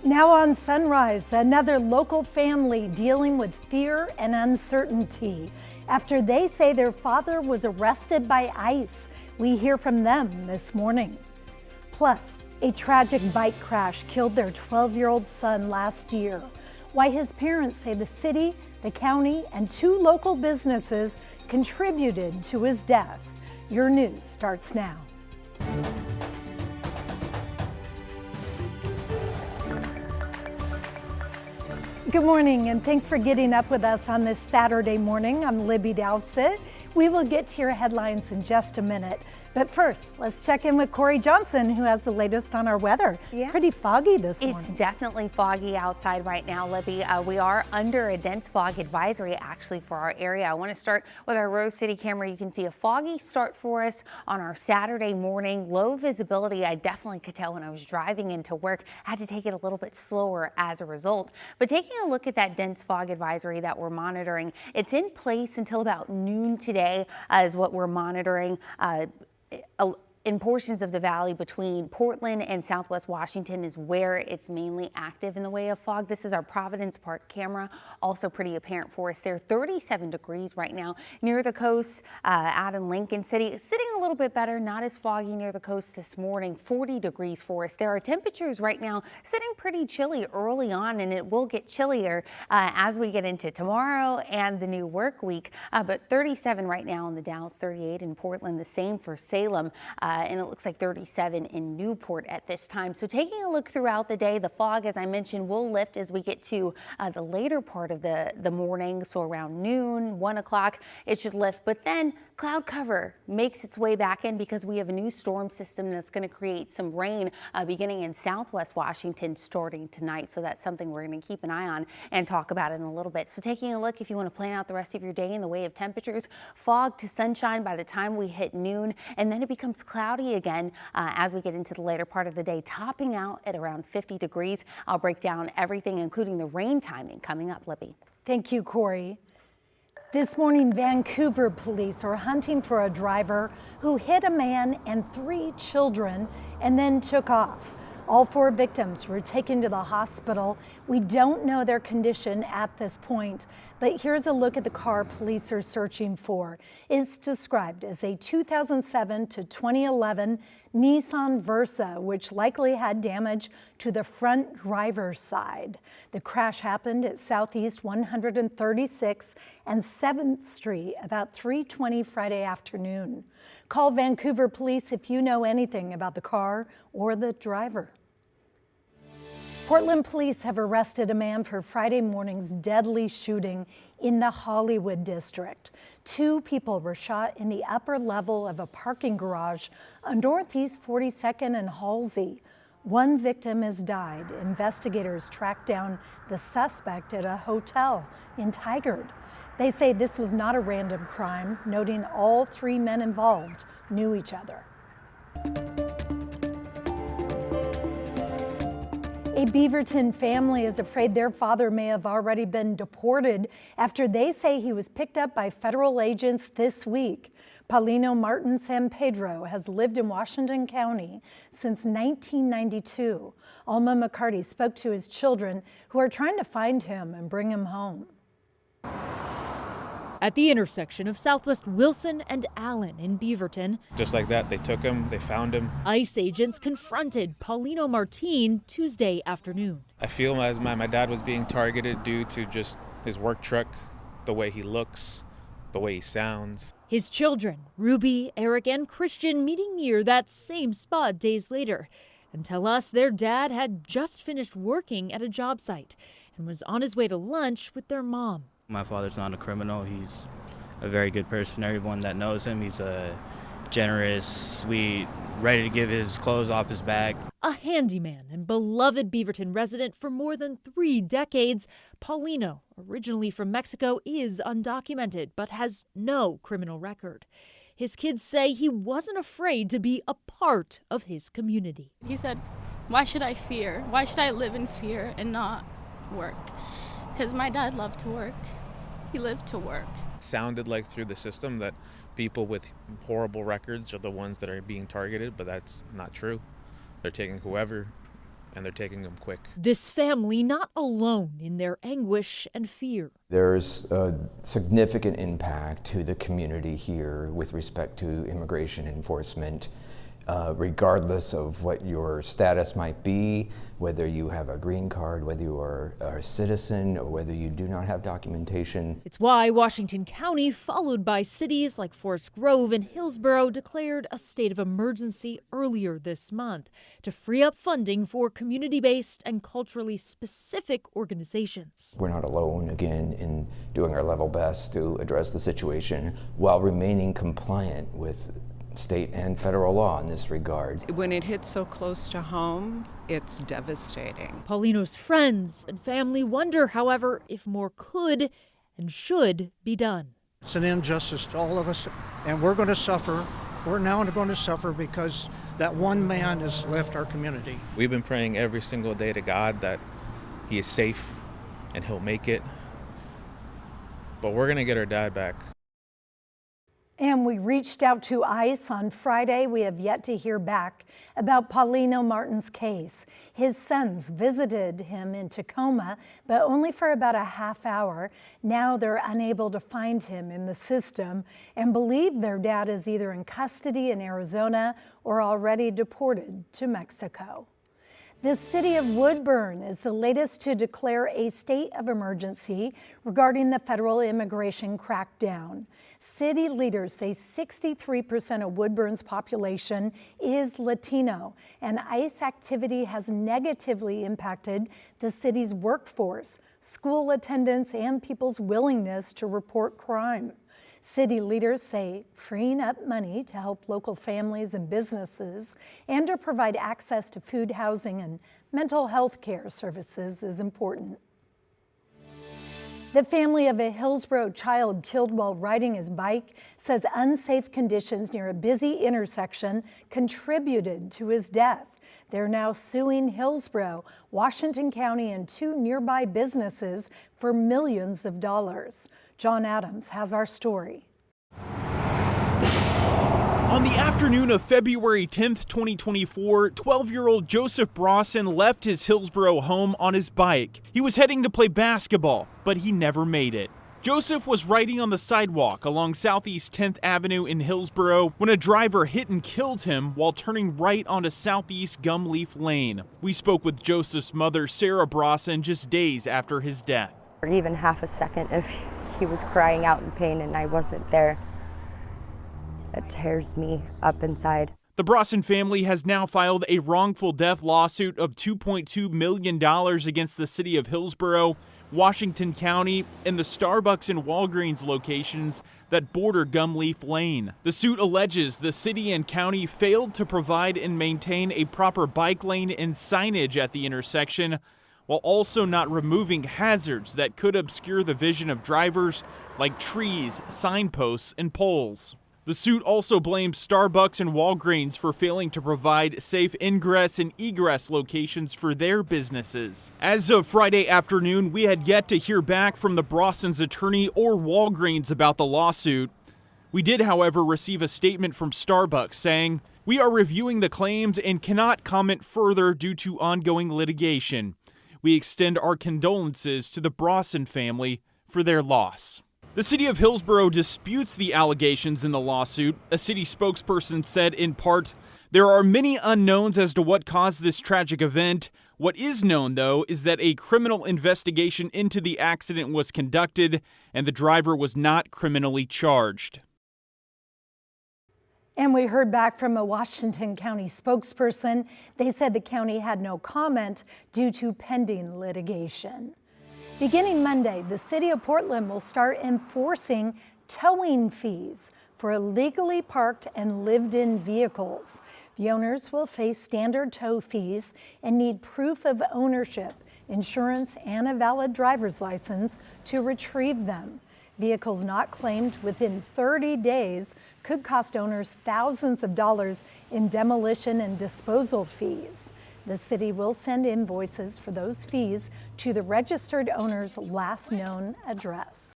Now on Sunrise, another local family dealing with fear and uncertainty after they say their father was arrested by ICE. We hear from them this morning. Plus, a tragic bike crash killed their 12-year-old son last year. Why his parents say the city, the county, and 2 local businesses contributed to his death. Your news starts now. Good morning, and thanks for getting up with us on this Saturday morning. I'm Libby Dowsett. We will get to your headlines in just a minute. But first, let's check in with Corey Johnson, who has the latest on our weather. Yeah. Pretty foggy this morning. It's definitely foggy outside right now, Libby. We are under a dense fog advisory, actually, for our area. I want to start with our Rose City camera. You can see a foggy start for us on our Saturday morning. Low visibility. I definitely could tell when I was driving into work. I had to take it a little bit slower as a result. But taking a look at that dense fog advisory that we're monitoring, it's in place until about noon today, is what we're monitoring. In portions of the valley between Portland and Southwest Washington is where it's mainly active in the way of fog. This is our Providence Park camera, also pretty apparent for us there. 37 degrees right now near the coast, out in Lincoln City. Sitting a little bit better, not as foggy near the coast this morning. 40 degrees for us. There are temperatures right now sitting pretty chilly early on, and it will get chillier as we get into tomorrow and the new work week. But 37 right now in the Dalles, 38 in Portland, the same for Salem. And it looks like 37 in Newport at this time. So taking a look throughout the day, the fog, as I mentioned, will lift as we get to the later part of the morning. So around noon, 1 o'clock, it should lift. But then cloud cover makes its way back in because we have a new storm system that's going to create some rain beginning in Southwest Washington starting tonight. So that's something we're going to keep an eye on and talk about in a little bit. So taking a look, if you want to plan out the rest of your day in the way of temperatures, fog to sunshine by the time we hit noon, and then it becomes cloudy again as we get into the later part of the day, topping out at around 50 degrees. I'll break down everything, including the rain timing, coming up, Libby. Thank you, Corey. This morning, Vancouver police are hunting for a driver who hit a man and 3 children and then took off. All 4 victims were taken to the hospital. We don't know their condition at this point, but here's a look at the car police are searching for. It's described as a 2007 to 2011 Nissan Versa, which likely had damage to the front driver's side. The crash happened at Southeast 136th and 7th Street about 3:20 Friday afternoon. Call Vancouver police if you know anything about the car or the driver. Portland police have arrested a man for Friday morning's deadly shooting in the Hollywood district. 2 people were shot in the upper level of a parking garage on Northeast 42nd and Halsey. 1 victim has died. Investigators tracked down the suspect at a hotel in Tigard. They say this was not a random crime, noting all 3 men involved knew each other. A Beaverton family is afraid their father may have already been deported after they say he was picked up by federal agents this week. Paulino Martin San Pedro has lived in Washington County since 1992. Alma McCarty spoke to his children who are trying to find him and bring him home. At the intersection of Southwest Wilson and Allen in Beaverton. Just like that, they took him, they found him. ICE agents confronted Paulino Martin Tuesday afternoon. I feel as my dad was being targeted due to just his work truck, the way he looks, the way he sounds. His children, Ruby, Eric, and Christian, meeting near that same spot days later and tell us their dad had just finished working at a job site and was on his way to lunch with their mom. My father's not a criminal. He's a very good person. Everyone that knows him, he's a generous, sweet, ready to give his clothes off his back. A handyman and beloved Beaverton resident for more than 3 decades, Paulino, originally from Mexico, is undocumented but has no criminal record. His kids say he wasn't afraid to be a part of his community. He said, "Why should I fear? Why should I live in fear and not work?" Because my dad loved to work. He lived to work. It sounded like through the system that people with horrible records are the ones that are being targeted, but that's not true. They're taking whoever and they're taking him quick. This family not alone in their anguish and fear. There's a significant impact to the community here with respect to immigration enforcement, regardless of what your status might be, whether you have a green card, whether you are a citizen, or whether you do not have documentation. It's why Washington County, followed by cities like Forest Grove and Hillsborough, declared a state of emergency earlier this month to free up funding for community-based and culturally specific organizations. We're not alone, again, in doing our level best to address the situation while remaining compliant with state and federal law in this regard. When it hits so close to home, it's devastating. Paulino's friends and family wonder, however, if more could and should be done. It's an injustice to all of us, and we're going to suffer. We're now going to suffer because that one man has left our community. We've been praying every single day to God that he is safe and he'll make it. But we're going to get our dad back. And we reached out to ICE on Friday. We have yet to hear back about Paulino Martin's case. His sons visited him in Tacoma, but only for about a half hour. Now they're unable to find him in the system and believe their dad is either in custody in Arizona or already deported to Mexico. The city of Woodburn is the latest to declare a state of emergency regarding the federal immigration crackdown. City leaders say 63% of Woodburn's population is Latino, and ICE activity has negatively impacted the city's workforce, school attendance, and people's willingness to report crime. City leaders say freeing up money to help local families and businesses and to provide access to food, housing, and mental health care services is important. The family of a Hillsborough child killed while riding his bike says unsafe conditions near a busy intersection contributed to his death. They're now suing Hillsborough, Washington County, and 2 nearby businesses for millions of dollars. John Adams has our story. On the afternoon of February 10th, 2024, 12-year-old Joseph Brawson left his Hillsborough home on his bike. He was heading to play basketball, but he never made it. Joseph was riding on the sidewalk along Southeast 10th Avenue in Hillsborough when a driver hit and killed him while turning right onto Southeast Gumleaf Lane. We spoke with Joseph's mother, Sarah Brawson, just days after his death. Or even half a second if he was crying out in pain and I wasn't there. It tears me up inside. The Brawson family has now filed a wrongful death lawsuit of $2.2 million against the city of Hillsborough, Washington County, and the Starbucks and Walgreens locations that border Gumleaf Lane. The suit alleges the city and county failed to provide and maintain a proper bike lane and signage at the intersection, while also not removing hazards that could obscure the vision of drivers like trees, signposts, and poles. The suit also blames Starbucks and Walgreens for failing to provide safe ingress and egress locations for their businesses. As of Friday afternoon, we had yet to hear back from the Brawson's attorney or Walgreens about the lawsuit. We did, however, receive a statement from Starbucks saying, "We are reviewing the claims and cannot comment further due to ongoing litigation. We extend our condolences to the Brawson family for their loss." The city of Hillsborough disputes the allegations in the lawsuit. A city spokesperson said, in part, "There are many unknowns as to what caused this tragic event. What is known, though, is that a criminal investigation into the accident was conducted and the driver was not criminally charged." And we heard back from a Washington County spokesperson. They said the county had no comment due to pending litigation. Beginning Monday, the city of Portland will start enforcing towing fees for illegally parked and lived-in vehicles. The owners will face standard tow fees and need proof of ownership, insurance, and a valid driver's license to retrieve them. Vehicles not claimed within 30 days could cost owners thousands of dollars in demolition and disposal fees. The city will send invoices for those fees to the registered owner's last known address.